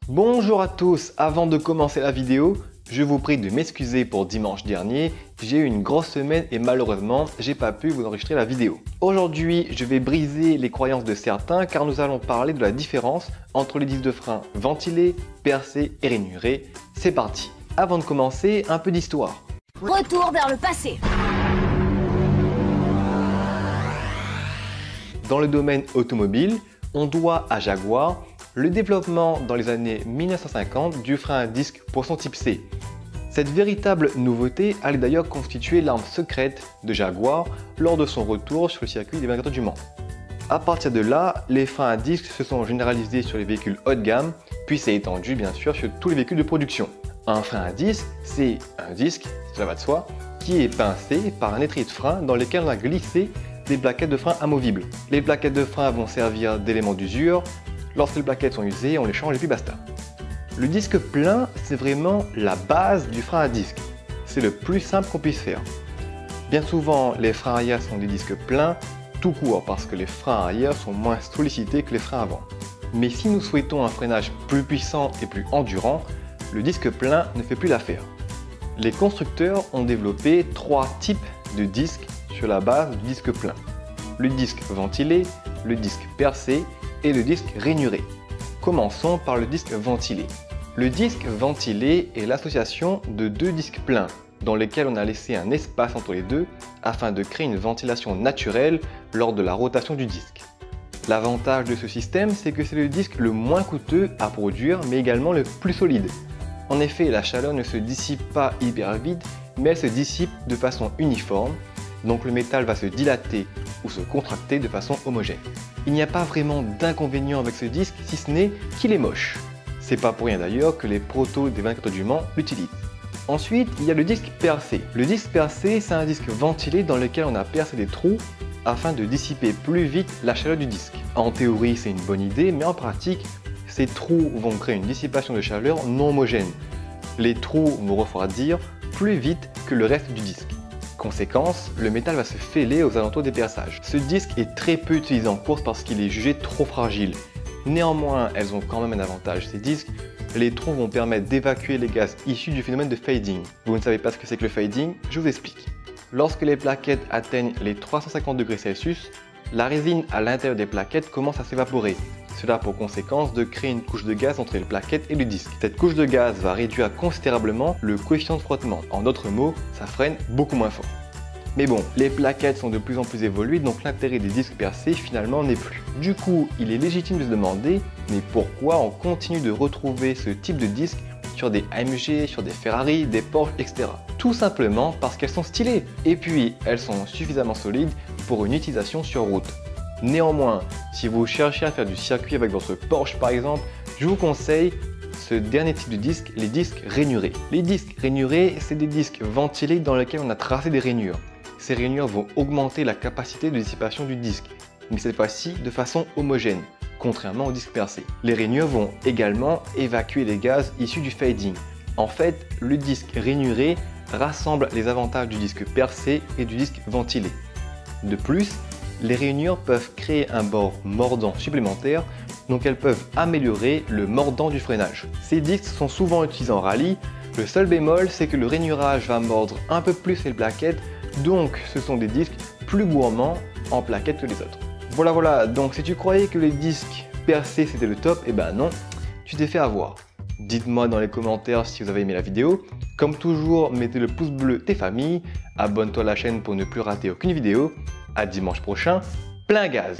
Bonjour à tous, avant de commencer la vidéo, je vous prie de m'excuser pour dimanche dernier, j'ai eu une grosse semaine et malheureusement, j'ai pas pu vous enregistrer la vidéo. Aujourd'hui, je vais briser les croyances de certains car nous allons parler de la différence entre les disques de frein ventilés, percés et rainurés. C'est parti. Avant de commencer, un peu d'histoire. Retour vers le passé. Dans le domaine automobile, on doit à Jaguar le développement dans les années 1950 du frein à disque pour son type C. Cette véritable nouveauté allait d'ailleurs constituer l'arme secrète de Jaguar lors de son retour sur le circuit des 24 heures du Mans. À partir de là, les freins à disque se sont généralisés sur les véhicules haut de gamme, puis s'est étendu bien sûr sur tous les véhicules de production. Un frein à disque, c'est un disque, cela va de soi, qui est pincé par un étrier de frein dans lequel on a glissé des plaquettes de frein amovibles. Les plaquettes de frein vont servir d'éléments d'usure. Lorsque les plaquettes sont usées, on les change et puis basta. Le disque plein, c'est vraiment la base du frein à disque. C'est le plus simple qu'on puisse faire. Bien souvent, les freins arrière sont des disques pleins, tout court, parce que les freins arrière sont moins sollicités que les freins avant. Mais si nous souhaitons un freinage plus puissant et plus endurant, le disque plein ne fait plus l'affaire. Les constructeurs ont développé trois types de disques sur la base du disque plein. Le disque ventilé, le disque percé et le disque rainuré. Commençons par le disque ventilé. Le disque ventilé est l'association de deux disques pleins dans lesquels on a laissé un espace entre les deux afin de créer une ventilation naturelle lors de la rotation du disque. L'avantage de ce système, c'est que c'est le disque le moins coûteux à produire mais également le plus solide. En effet, la chaleur ne se dissipe pas hyper vite mais elle se dissipe de façon uniforme, donc le métal va se dilater ou se contracter de façon homogène. Il n'y a pas vraiment d'inconvénient avec ce disque si ce n'est qu'il est moche. C'est pas pour rien d'ailleurs que les protos des 24 heures du Mans l'utilisent. Ensuite, il y a le disque percé. Le disque percé, c'est un disque ventilé dans lequel on a percé des trous afin de dissiper plus vite la chaleur du disque. En théorie, c'est une bonne idée, mais en pratique, ces trous vont créer une dissipation de chaleur non homogène. Les trous vont refroidir plus vite que le reste du disque. Conséquence, le métal va se fêler aux alentours des perçages. Ce disque est très peu utilisé en course parce qu'il est jugé trop fragile. Néanmoins, elles ont quand même un avantage, ces disques. Les trous vont permettre d'évacuer les gaz issus du phénomène de fading. Vous ne savez pas ce que c'est que le fading? Je vous explique. Lorsque les plaquettes atteignent les 350 degrés Celsius, la résine à l'intérieur des plaquettes commence à s'évaporer. Cela a pour conséquence de créer une couche de gaz entre les plaquettes et le disque. Cette couche de gaz va réduire considérablement le coefficient de frottement. En d'autres mots, ça freine beaucoup moins fort. Mais bon, les plaquettes sont de plus en plus évoluées, donc l'intérêt des disques percés finalement n'est plus. Du coup, il est légitime de se demander, mais pourquoi on continue de retrouver ce type de disque sur des AMG, sur des Ferrari, des Porsche, etc. Tout simplement parce qu'elles sont stylées. Et puis, elles sont suffisamment solides pour une utilisation sur route. Néanmoins, si vous cherchez à faire du circuit avec votre Porsche par exemple, je vous conseille ce dernier type de disque, les disques rainurés. Les disques rainurés, c'est des disques ventilés dans lesquels on a tracé des rainures. Ces rainures vont augmenter la capacité de dissipation du disque, mais cette fois-ci de façon homogène, contrairement aux disques percés. Les rainures vont également évacuer les gaz issus du fading. En fait, le disque rainuré rassemble les avantages du disque percé et du disque ventilé. De plus, les rainures peuvent créer un bord mordant supplémentaire, donc elles peuvent améliorer le mordant du freinage. Ces disques sont souvent utilisés en rallye, le seul bémol c'est que le rainurage va mordre un peu plus les plaquettes, donc ce sont des disques plus gourmands en plaquettes que les autres. Voilà, donc si tu croyais que les disques percés c'était le top, eh ben non, tu t'es fait avoir. Dites-moi dans les commentaires si vous avez aimé la vidéo. Comme toujours, mettez le pouce bleu tes familles, abonne-toi à la chaîne pour ne plus rater aucune vidéo. À dimanche prochain, plein gaz!